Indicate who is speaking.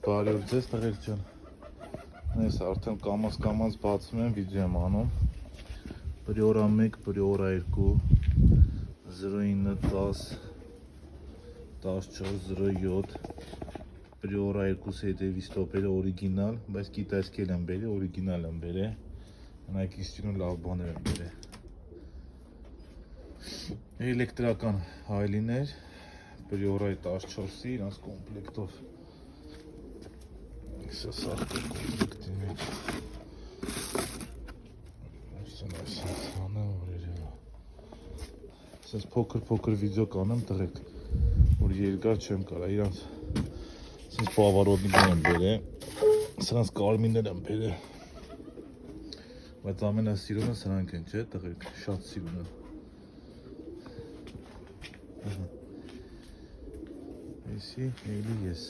Speaker 1: Բարի օր ձեզ տղեր ջան։ Ես արդեն կամաց բացում եմ, վիդեո եմ անում։ Պրիորա 1, պրիորա 2, 09 10 14 07, պրիորա 2-ի հետևի ստոպերը օրիգինալ, բայց կիտայսկել եմ բերի, օրիգինալ եմ բերի։ Նայք իստինու լավ բաներ եմ բերի։ Էլեկտրական հայլիներ, պրիորայի 14-ի, իրանց կոմպլեկտով։ Սա սաղկը կոմպլեկտի մեջ։ Սենց փոքր վիդեո կանեմ տղեկ, որ երկար չեմ կարա, իրանց սենց պավարոդնիկներ եմ բերը, սրանց կարմիներ եմ բերը, բայց ամենասիրունը սրանք են, չէ տղեկ, շատ սիրուն են։ Էսի էլի ես։